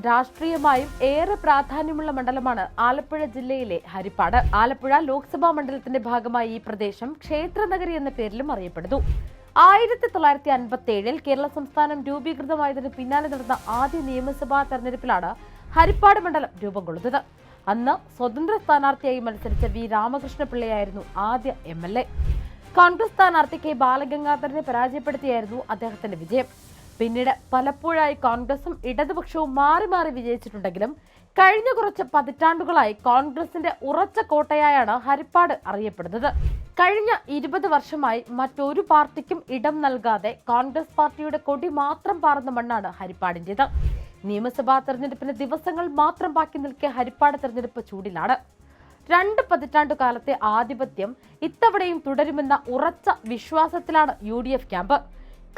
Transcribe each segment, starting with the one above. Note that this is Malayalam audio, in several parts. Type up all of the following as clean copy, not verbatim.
രാഷ്ട്രീയമായും ഏറെ പ്രാധാന്യമുള്ള മണ്ഡലമാണ് ആലപ്പുഴ ജില്ലയിലെ ഹരിപ്പാട്. ആലപ്പുഴ ലോക്സഭാ മണ്ഡലത്തിന്റെ ഭാഗമായി ഈ പ്രദേശം ക്ഷേത്രനഗരി എന്ന പേരിലും അറിയപ്പെടുന്നു. 1957 കേരള സംസ്ഥാനം രൂപീകൃതമായതിന് പിന്നാലെ നടന്ന ആദ്യ നിയമസഭാ തെരഞ്ഞെടുപ്പിലാണ് ഹരിപ്പാട് മണ്ഡലം രൂപം കൊള്ളുന്നത്. അന്ന് സ്വതന്ത്ര സ്ഥാനാർത്ഥിയായി മത്സരിച്ച വി രാമകൃഷ്ണപിള്ളയായിരുന്നു ആദ്യ MLA. കോൺഗ്രസ് സ്ഥാനാർത്ഥി കെ ബാലഗംഗാധരനെ പരാജയപ്പെടുത്തിയായിരുന്നു അദ്ദേഹത്തിന്റെ വിജയം. പിന്നീട് പലപ്പോഴായി കോൺഗ്രസും ഇടതുപക്ഷവും മാറി മാറി വിജയിച്ചിട്ടുണ്ടെങ്കിലും കഴിഞ്ഞ കുറച്ച് പതിറ്റാണ്ടുകളായി കോൺഗ്രസിന്റെ ഉറച്ച കോട്ടയായാണ് ഹരിപ്പാട് അറിയപ്പെടുന്നത്. കഴിഞ്ഞ 20 വർഷമായി മറ്റൊരു പാർട്ടിക്കും ഇടം നൽകാതെ കോൺഗ്രസ് പാർട്ടിയുടെ കൊടി മാത്രം പാറുന്ന മണ്ണാണ് ഹരിപ്പാടിന്റേത്. നിയമസഭാ തെരഞ്ഞെടുപ്പിന് ദിവസങ്ങൾ മാത്രം ബാക്കി നിൽക്കെ ഹരിപ്പാട് തെരഞ്ഞെടുപ്പ് ചൂടിലാണ്. 2 പതിറ്റാണ്ടു കാലത്തെ ആധിപത്യം ഇത്തവണയും തുടരുമെന്ന ഉറച്ച വിശ്വാസത്തിലാണ് UDF ക്യാമ്പ്.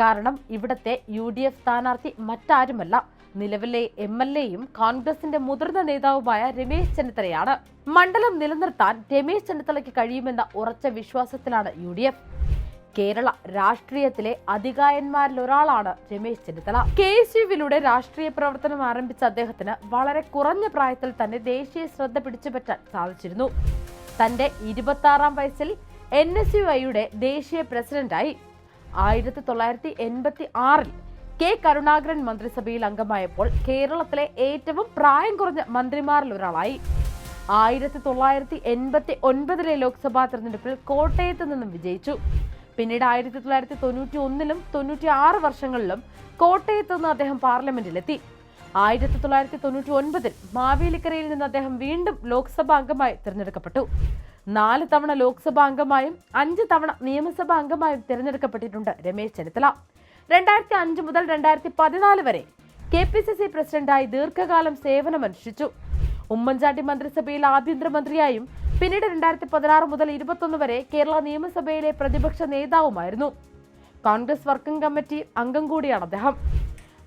കാരണം ഇവിടത്തെ UDF സ്ഥാനാർത്ഥി മറ്റാരുമല്ല, നിലവിലെ MLAയും കോൺഗ്രസിന്റെ മുതിർന്ന നേതാവുമായ രമേശ് ചെന്നിത്തലയാണ്. മണ്ഡലം നിലനിർത്താൻ രമേശ് ചെന്നിത്തലയ്ക്ക് കഴിയുമെന്ന ഉറച്ച വിശ്വാസത്തിലാണ് UDF. കേരള രാഷ്ട്രീയത്തിലെ അതികായന്മാരിൽ ഒരാളാണ് രമേശ് ചെന്നിത്തല. KSUവിലൂടെ രാഷ്ട്രീയ പ്രവർത്തനം ആരംഭിച്ച അദ്ദേഹത്തിന് വളരെ കുറഞ്ഞ പ്രായത്തിൽ തന്നെ ദേശീയ ശ്രദ്ധ പിടിച്ചുപറ്റാൻ സാധിച്ചിരുന്നു. തന്റെ 26-ാം വയസ്സിൽ NSUIയുടെ ദേശീയ പ്രസിഡന്റായി. 1986 കെ കരുണാകരൻ മന്ത്രിസഭയിൽ അംഗമായപ്പോൾ കേരളത്തിലെ ഏറ്റവും പ്രായം കുറഞ്ഞ മന്ത്രിമാരിൽ ഒരാളായി. 1989 ലോക്സഭാ തെരഞ്ഞെടുപ്പിൽ കോട്ടയത്ത് നിന്നും വിജയിച്ചു. പിന്നീട് 1991 96 വർഷങ്ങളിലും കോട്ടയത്ത് നിന്ന് അദ്ദേഹം പാർലമെന്റിലെത്തി. 1999 മാവേലിക്കരയിൽ നിന്ന് അദ്ദേഹം വീണ്ടും ലോക്സഭാ അംഗമായി തിരഞ്ഞെടുക്കപ്പെട്ടു. 4 തവണ ലോക്സഭാ അംഗമായും 5 തവണ നിയമസഭാ അംഗമായും തിരഞ്ഞെടുക്കപ്പെട്ടിട്ടുണ്ട് രമേശ് ചെന്നിത്തല. 2005 മുതൽ 2014 വരെ KPCC പ്രസിഡന്റായി ദീർഘകാലം സേവനമനുഷ്ഠിച്ചു. ഉമ്മൻചാണ്ടി മന്ത്രിസഭയിൽ ആഭ്യന്തരമന്ത്രിയായും പിന്നീട് 2016 മുതൽ 2021 വരെ കേരള നിയമസഭയിലെ പ്രതിപക്ഷ നേതാവുമായിരുന്നു. കോൺഗ്രസ് വർക്കിംഗ് കമ്മിറ്റി അംഗം കൂടിയാണ് അദ്ദേഹം.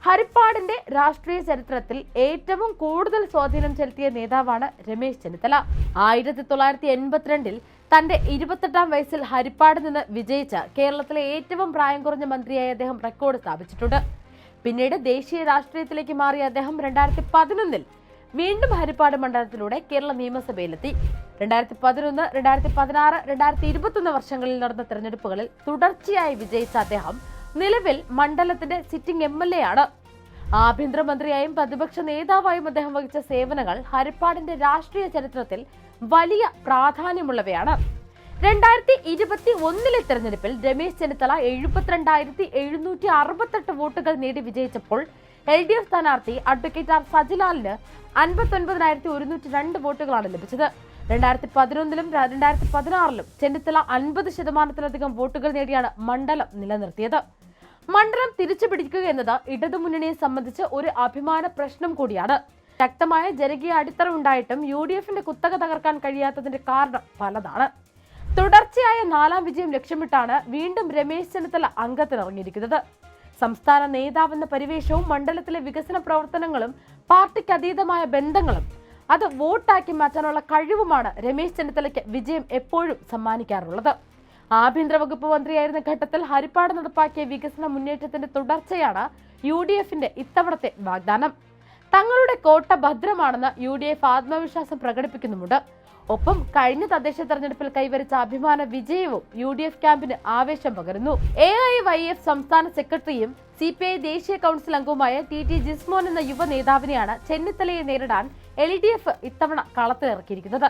ഹരിപ്പാടിന്റെ രാഷ്ട്രീയ ചരിത്രത്തിൽ ഏറ്റവും കൂടുതൽ സ്വാധീനം ചെലുത്തിയ നേതാവാണ് രമേശ് ചെന്നിത്തല. 1982 തന്റെ 28-ാം വയസ്സിൽ ഹരിപ്പാട് നിന്ന് വിജയിച്ച കേരളത്തിലെ ഏറ്റവും പ്രായം കുറഞ്ഞ മന്ത്രിയായി അദ്ദേഹം റെക്കോർഡ് സ്ഥാപിച്ചിട്ടുണ്ട്. പിന്നീട് ദേശീയ രാഷ്ട്രീയത്തിലേക്ക് മാറിയ അദ്ദേഹം 2011 വീണ്ടും ഹരിപ്പാട് മണ്ഡലത്തിലൂടെ കേരള നിയമസഭയിലെത്തി. 2011, 2016, 2021 വർഷങ്ങളിൽ നടന്ന തെരഞ്ഞെടുപ്പുകളിൽ തുടർച്ചയായി വിജയിച്ച അദ്ദേഹം നിലവിൽ മണ്ഡലത്തിന്റെ സിറ്റിംഗ് MLA ആണ്. ആഭ്യന്തരമന്ത്രിയായും പ്രതിപക്ഷ നേതാവായും അദ്ദേഹം വഹിച്ച സേവനങ്ങൾ ഹരിപ്പാടിന്റെ രാഷ്ട്രീയ ചരിത്രത്തിൽ വലിയ പ്രാധാന്യമുള്ളവയാണ്. 2021 തെരഞ്ഞെടുപ്പിൽ രമേശ് ചെന്നിത്തല 72,768 വോട്ടുകൾ നേടി വിജയിച്ചപ്പോൾ LDF സ്ഥാനാർത്ഥി അഡ്വക്കേറ്റ് R സജിലാലിന് 59,102 വോട്ടുകളാണ് ലഭിച്ചത്. 2011 2016 ചെന്നിത്തല 50% വോട്ടുകൾ നേടിയാണ് മണ്ഡലം നിലനിർത്തിയത്. മണ്ഡലം തിരിച്ചുപിടിക്കുക എന്നത് ഇടതുമുന്നണിയെ സംബന്ധിച്ച് ഒരു അഭിമാന പ്രശ്നം കൂടിയാണ്. ശക്തമായ ജനകീയ അടിത്തറ ഉണ്ടായിട്ടും UDFന്റെ കുത്തക തകർക്കാൻ കഴിയാത്തതിന്റെ കാരണം പലതാണ്. തുടർച്ചയായ 4ാം വിജയം ലക്ഷ്യമിട്ടാണ് വീണ്ടും രമേശ് ചെന്നിത്തല അംഗത്തിനിറങ്ങിയിരിക്കുന്നത്. സംസ്ഥാന നേതാവെന്ന പരിവേഷവും മണ്ഡലത്തിലെ വികസന പ്രവർത്തനങ്ങളും പാർട്ടിക്ക് അതീതമായ ബന്ധങ്ങളും അത് വോട്ടാക്കി മാറ്റാനുള്ള കഴിവുമാണ് രമേശ് ചെന്നിത്തലയ്ക്ക് വിജയം എപ്പോഴും സമ്മാനിക്കാറുള്ളത്. ആഭ്യന്തര വകുപ്പ് മന്ത്രിയായിരുന്ന ഘട്ടത്തിൽ ഹരിപ്പാട് നടപ്പാക്കിയ വികസന മുന്നേറ്റത്തിന്റെ തുടർച്ചയാണ് UDFന്റെ ഇത്തവണത്തെ വാഗ്ദാനം. തങ്ങളുടെ കോട്ട ഭദ്രമാണെന്ന് UDF ആത്മവിശ്വാസം പ്രകടിപ്പിക്കുന്നുമുണ്ട്. ഒപ്പം കഴിഞ്ഞ തദ്ദേശ തെരഞ്ഞെടുപ്പിൽ കൈവരിച്ച അഭിമാന വിജയവും UDF ക്യാമ്പിന് ആവേശം പകരുന്നു. AIYF സംസ്ഥാന സെക്രട്ടറിയും CPI ദേശീയ കൗൺസിൽ അംഗവുമായ TT ജിസ്മോൻ എന്ന യുവ നേതാവിനെയാണ് ചെന്നിത്തലയെ നേരിടാൻ LDF ഇത്തവണ കളത്തിലിറക്കിയിരിക്കുന്നത്.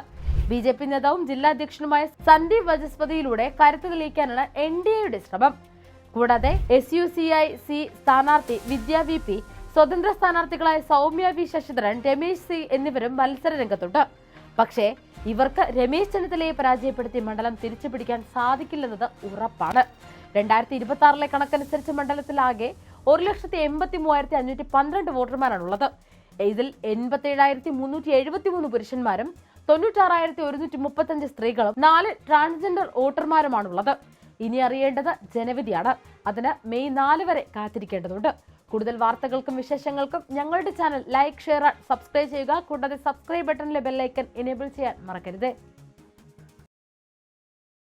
BJP നേതാവും ജില്ലാ അധ്യക്ഷനുമായ സന്ദീപ് വചസ്പതിയിലൂടെ കരുത്ത് തെളിയിക്കാനാണ് NDAയുടെ ശ്രമം. കൂടാതെ SUCIC സ്ഥാനാർത്ഥി വിദ്യ VP, സ്വതന്ത്ര സ്ഥാനാർത്ഥികളായ സൗമ്യ V ശശിധരൻ, രമേശ് C എന്നിവരും മത്സര രംഗത്തുണ്ട്. പക്ഷേ ഇവർക്ക് രമേശ് ചെന്നിത്തലയെ പരാജയപ്പെടുത്തി മണ്ഡലം തിരിച്ചുപിടിക്കാൻ സാധിക്കില്ലെന്നത് ഉറപ്പാണ്. 2026 കണക്കനുസരിച്ച് മണ്ഡലത്തിലാകെ 1,83,512 വോട്ടർമാരാണുള്ളത്. ഇതിൽ 87,373 പുരുഷന്മാരും 96,135 സ്ത്രീകളും 4 ട്രാൻസ്ജെൻഡർ വോട്ടർമാരുമാണുള്ളത്. ഇനി അറിയേണ്ടത് ജനവിധിയാണ്. അതിന് മെയ് 4 വരെ കാത്തിരിക്കേണ്ടതുണ്ട്. കൂടുതൽ വാർത്തകൾക്കും വിശേഷങ്ങൾക്കും ഞങ്ങളുടെ ചാനൽ ലൈക്ക്, ഷെയർ, സബ്സ്ക്രൈബ് ചെയ്യുക. കൂടാതെ സബ്സ്ക്രൈബ് ബട്ടണിലെ ബെൽ ഐക്കൺ എനേബിൾ ചെയ്യാൻ മറക്കരുത്.